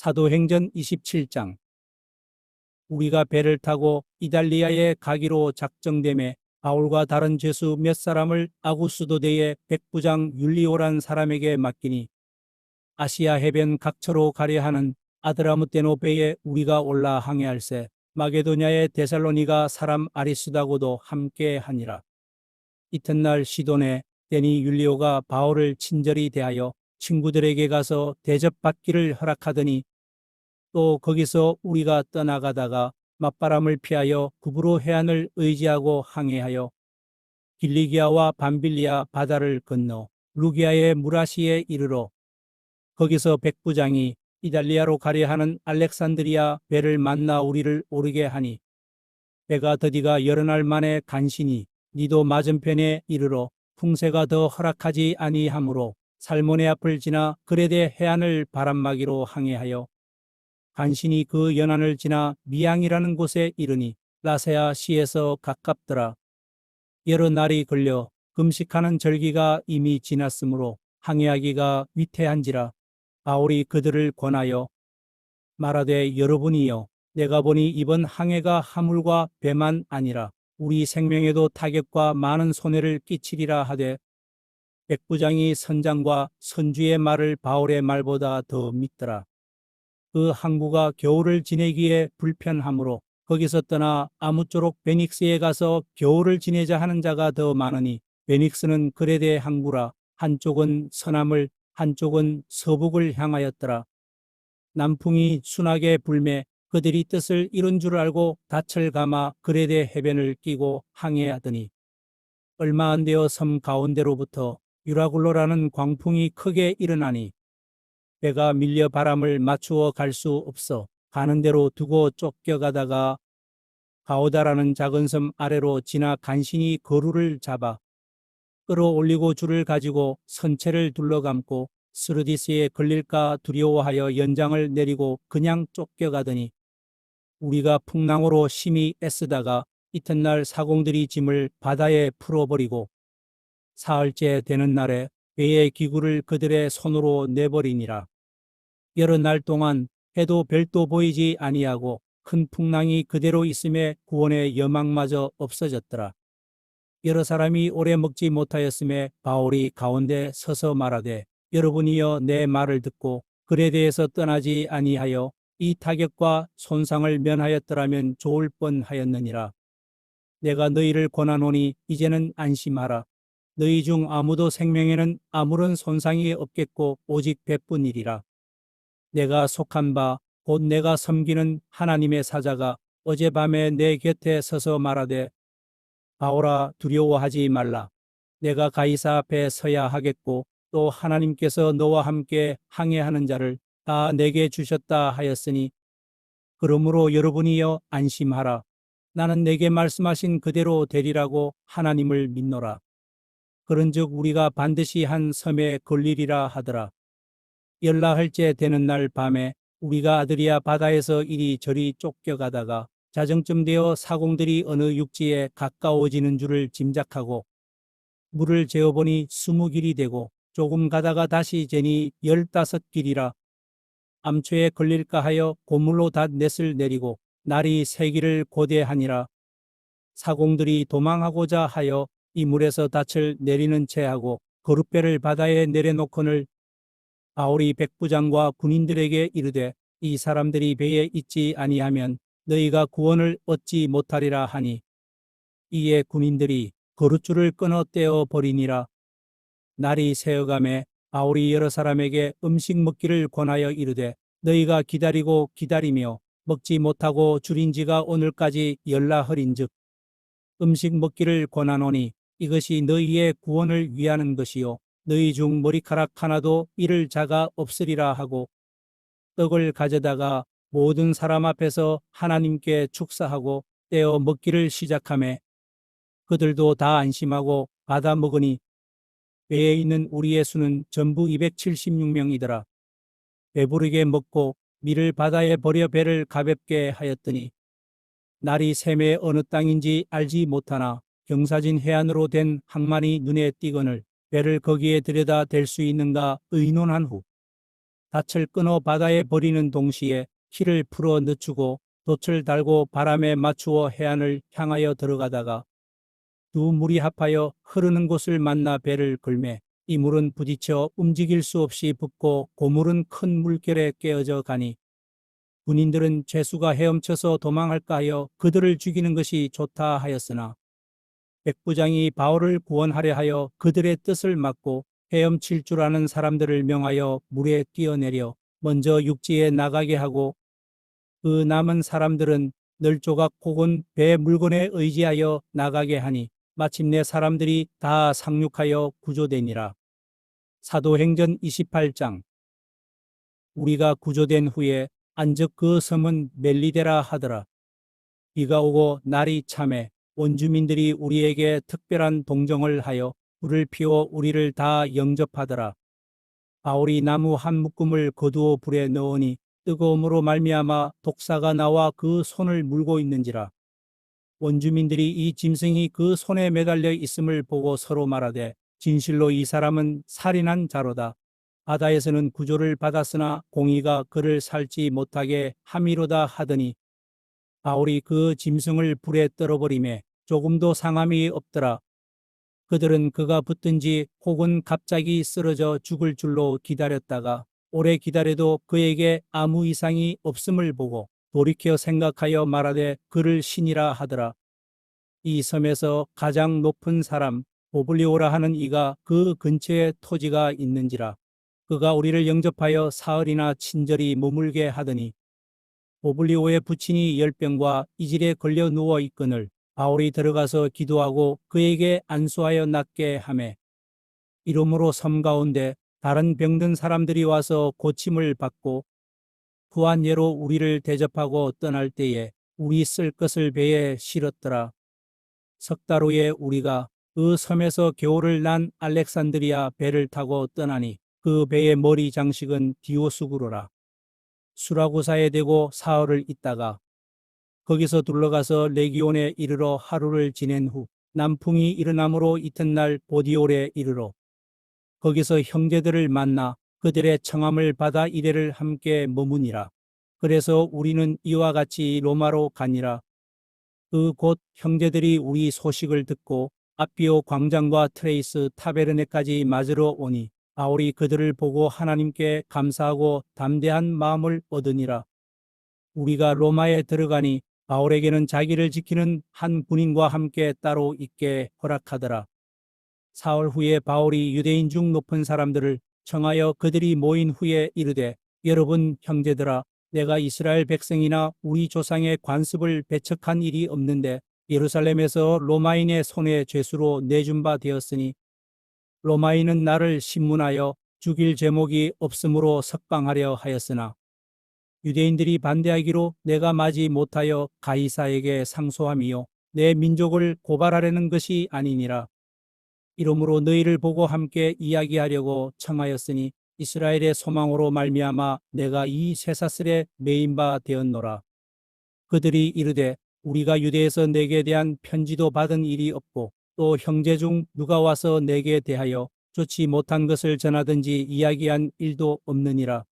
사도행전 27장. 우리가 배를 타고 이달리아에 가기로 작정되매 바울과 다른 죄수 몇 사람을 아구스도대의 백부장 율리오란 사람에게 맡기니 아시아 해변 각처로 가려 하는 아드라무테노 배에 우리가 올라 항해할세 마게도냐의 데살로니가 사람 아리수다고도 함께 하니라. 이튿날 시돈에 데니 율리오가 바울을 친절히 대하여 친구들에게 가서 대접받기를 허락하더니 또 거기서 우리가 떠나가다가 맞바람을 피하여 구브로 해안을 의지하고 항해하여 길리기아와 밤빌리아 바다를 건너 루기아의 무라시에 이르러 거기서 백부장이 이달리아로 가려 하는 알렉산드리아 배를 만나 우리를 오르게 하니 배가 더디가 여러 날 만에 간신히 니도 맞은편에 이르러 풍세가 더 허락하지 아니하므로 살모네 앞을 지나 그레데 해안을 바람막이로 항해하여 간신히 그 연안을 지나 미양이라는 곳에 이르니 라세아 시에서 가깝더라. 여러 날이 걸려 금식하는 절기가 이미 지났으므로 항해하기가 위태한지라. 바울이 그들을 권하여 말하되 여러분이여 내가 보니 이번 항해가 하물과 배만 아니라 우리 생명에도 타격과 많은 손해를 끼치리라 하되 백부장이 선장과 선주의 말을 바울의 말보다 더 믿더라. 그 항구가 겨울을 지내기에 불편하므로 거기서 떠나 아무쪼록 베닉스에 가서 겨울을 지내자 하는 자가 더 많으니 베닉스는 그레데 항구라. 한쪽은 서남을 한쪽은 서북을 향하였더라. 남풍이 순하게 불매 그들이 뜻을 이룬 줄 알고 닻을 감아 그레데 해변을 끼고 항해하더니 얼마 안 되어 섬 가운데로부터 유라굴로라는 광풍이 크게 일어나니 배가 밀려 바람을 맞추어 갈 수 없어 가는 대로 두고 쫓겨가다가 가오다라는 작은 섬 아래로 지나 간신히 거루를 잡아 끌어올리고 줄을 가지고 선체를 둘러감고 스르디스에 걸릴까 두려워하여 연장을 내리고 그냥 쫓겨가더니 우리가 풍랑으로 심히 애쓰다가 이튿날 사공들이 짐을 바다에 풀어버리고 사흘째 되는 날에 배의 기구를 그들의 손으로 내버리니라. 여러 날 동안 해도 별도 보이지 아니하고 큰 풍랑이 그대로 있음에 구원의 여망마저 없어졌더라. 여러 사람이 오래 먹지 못하였음에 바울이 가운데 서서 말하되 여러분이여 내 말을 듣고 그에 대해서 떠나지 아니하여 이 타격과 손상을 면하였더라면 좋을 뻔하였느니라. 내가 너희를 권하노니 이제는 안심하라. 너희 중 아무도 생명에는 아무런 손상이 없겠고 오직 배뿐이리라. 내가 속한 바 곧 내가 섬기는 하나님의 사자가 어젯밤에 내 곁에 서서 말하되 바울아 두려워하지 말라. 내가 가이사 앞에 서야 하겠고 또 하나님께서 너와 함께 항해하는 자를 다 내게 주셨다 하였으니 그러므로 여러분이여 안심하라. 나는 내게 말씀하신 그대로 되리라고 하나님을 믿노라. 그런즉 우리가 반드시 한 섬에 걸리리라 하더라. 열나흘째 되는 날 밤에 우리가 아드리아 바다에서 이리저리 쫓겨가다가 자정쯤 되어 사공들이 어느 육지에 가까워지는 줄을 짐작하고 물을 재어보니 20길이 되고 조금 가다가 다시 재니 15길이라. 암초에 걸릴까 하여 고물로 닷넷을 내리고 날이 새기를 고대하니라. 사공들이 도망하고자 하여 이 물에서 닻을 내리는 채하고 거룻배를 바다에 내려놓거늘 바울이 백부장과 군인들에게 이르되 이 사람들이 배에 있지 아니하면 너희가 구원을 얻지 못하리라 하니 이에 군인들이 거룻줄을 끊어 떼어 버리니라. 날이 새어가매 바울이 여러 사람에게 음식 먹기를 권하여 이르되 너희가 기다리고 기다리며 먹지 못하고 줄인 지가 오늘까지 열나흘인즉 음식 먹기를 권하노니 이것이 너희의 구원을 위하는 것이요 너희 중 머리카락 하나도 잃을 자가 없으리라 하고 떡을 가져다가 모든 사람 앞에서 하나님께 축사하고 떼어 먹기를 시작하매 그들도 다 안심하고 받아 먹으니 배에 있는 우리의 수는 전부 276명이더라. 배부르게 먹고 밀을 바다에 버려 배를 가볍게 하였더니 날이 새매 어느 땅인지 알지 못하나 경사진 해안으로 된 항만이 눈에 띄거늘 배를 거기에 들여다 댈 수 있는가 의논한 후 닻을 끊어 바다에 버리는 동시에 키를 풀어 늦추고 돛을 달고 바람에 맞추어 해안을 향하여 들어가다가 두 물이 합하여 흐르는 곳을 만나 배를 걸매 이 물은 부딪혀 움직일 수 없이 붓고 고물은 큰 물결에 깨어져 가니 군인들은 죄수가 헤엄쳐서 도망할까 하여 그들을 죽이는 것이 좋다 하였으나 백부장이 바울을 구원하려 하여 그들의 뜻을 막고 헤엄칠 줄 아는 사람들을 명하여 물에 뛰어내려 먼저 육지에 나가게 하고 그 남은 사람들은 널조각 혹은 배 물건에 의지하여 나가게 하니 마침내 사람들이 다 상륙하여 구조되니라. 사도행전 28장. 우리가 구조된 후에 안즉 그 섬은 멜리데라 하더라. 비가 오고 날이 참해 원주민들이 우리에게 특별한 동정을 하여 불을 피워 우리를 다 영접하더라. 바울이 나무 한 묶음을 거두어 불에 넣으니 뜨거움으로 말미암아 독사가 나와 그 손을 물고 있는지라. 원주민들이 이 짐승이 그 손에 매달려 있음을 보고 서로 말하되 진실로 이 사람은 살인한 자로다. 바다에서는 구조를 받았으나 공의가 그를 살지 못하게 함이로다 하더니 바울이 그 짐승을 불에 떨어버리매 조금도 상함이 없더라. 그들은 그가 붙든지 혹은 갑자기 쓰러져 죽을 줄로 기다렸다가 오래 기다려도 그에게 아무 이상이 없음을 보고 돌이켜 생각하여 말하되 그를 신이라 하더라. 이 섬에서 가장 높은 사람 보블리오라 하는 이가 그 근처에 토지가 있는지라. 그가 우리를 영접하여 사흘이나 친절히 머물게 하더니 보블리오의 부친이 열병과 이질에 걸려 누워 있거늘 바울이 들어가서 기도하고 그에게 안수하여 낫게 하매 이러므로 섬 가운데 다른 병든 사람들이 와서 고침을 받고 후한 예로 우리를 대접하고 떠날 때에 우리 쓸 것을 배에 실었더라. 석 달 후에 우리가 그 섬에서 겨울을 난 알렉산드리아 배를 타고 떠나니 그 배의 머리 장식은 디오수구로라. 수라구사에 대고 사흘을 있다가 거기서 둘러가서 레기온에 이르러 하루를 지낸 후 남풍이 일어남으로 이튿날 보디올에 이르러 거기서 형제들을 만나 그들의 청함을 받아 이레를 함께 머무니라. 그래서 우리는 이와 같이 로마로 가니라. 그 곧 형제들이 우리 소식을 듣고 아비오 광장과 트레이스 타베르네까지 맞으러 오니 바울이 그들을 보고 하나님께 감사하고 담대한 마음을 얻으니라. 우리가 로마에 들어가니 바울에게는 자기를 지키는 한 군인과 함께 따로 있게 허락하더라. 사흘 후에 바울이 유대인 중 높은 사람들을 청하여 그들이 모인 후에 이르되 여러분 형제들아 내가 이스라엘 백성이나 우리 조상의 관습을 배척한 일이 없는데 예루살렘에서 로마인의 손에 죄수로 내준 바 되었으니 로마인은 나를 신문하여 죽일 제목이 없으므로 석방하려 하였으나 유대인들이 반대하기로 내가 마지 못하여 가이사에게 상소함이요 내 민족을 고발하려는 것이 아니니라. 이러므로 너희를 보고 함께 이야기하려고 청하였으니 이스라엘의 소망으로 말미암아 내가 이 쇠사슬에 매인 바 되었노라. 그들이 이르되 우리가 유대에서 내게 대한 편지도 받은 일이 없고 또 형제 중 누가 와서 내게 대하여 좋지 못한 것을 전하든지 이야기한 일도 없느니라.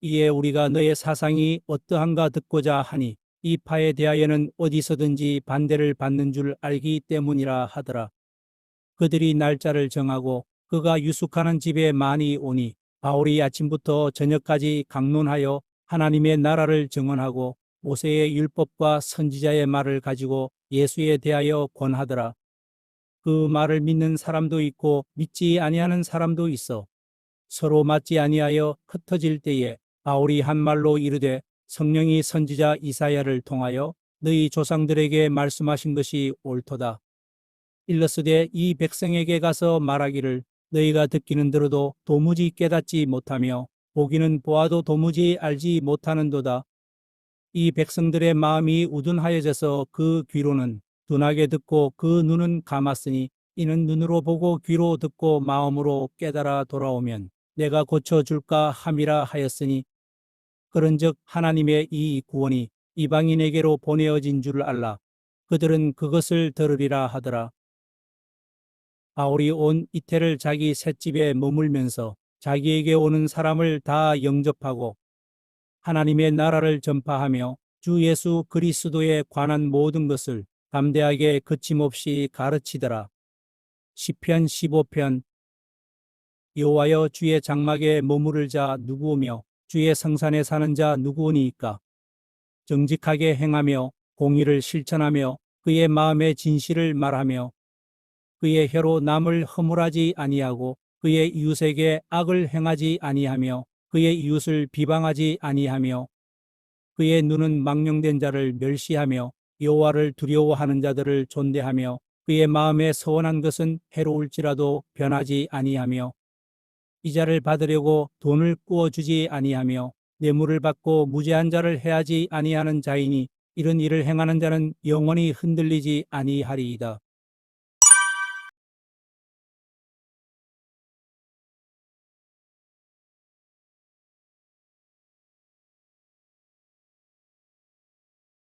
이에 우리가 너의 사상이 어떠한가 듣고자 하니 이 파에 대하여는 어디서든지 반대를 받는 줄 알기 때문이라 하더라. 그들이 날짜를 정하고 그가 유숙하는 집에 많이 오니 바울이 아침부터 저녁까지 강론하여 하나님의 나라를 증언하고 모세의 율법과 선지자의 말을 가지고 예수에 대하여 권하더라. 그 말을 믿는 사람도 있고 믿지 아니하는 사람도 있어 서로 맞지 아니하여 흩어질 때에 바울이 한 말로 이르되 성령이 선지자 이사야를 통하여 너희 조상들에게 말씀하신 것이 옳도다. 일러스되 이 백성에게 가서 말하기를 너희가 듣기는 들어도 도무지 깨닫지 못하며 보기는 보아도 도무지 알지 못하는도다. 이 백성들의 마음이 우둔하여져서 그 귀로는 둔하게 듣고 그 눈은 감았으니 이는 눈으로 보고 귀로 듣고 마음으로 깨달아 돌아오면 내가 고쳐줄까 함이라 하였으니 그런즉 하나님의 이 구원이 이방인에게로 보내어진 줄 알라. 그들은 그것을 들으리라 하더라. 바울이 온 이태를 자기 셋집에 머물면서 자기에게 오는 사람을 다 영접하고 하나님의 나라를 전파하며 주 예수 그리스도에 관한 모든 것을 담대하게 거침없이 가르치더라. 시편 15편. 여호와여, 주의 장막에 머무를 자 누구오며 주의 성산에 사는 자 누구오니이까? 정직하게 행하며 공의를 실천하며 그의 마음의 진실을 말하며 그의 혀로 남을 허물하지 아니하고 그의 이웃에게 악을 행하지 아니하며 그의 이웃을 비방하지 아니하며 그의 눈은 망령된 자를 멸시하며 여호와를 두려워하는 자들을 존대하며 그의 마음에 서원한 것은 해로울지라도 변하지 아니하며 이자를 받으려고 돈을 꾸어주지 아니하며 뇌물을 받고 무죄한 자를 해하지 아니하는 자이니 이런 일을 행하는 자는 영원히 흔들리지 아니하리이다.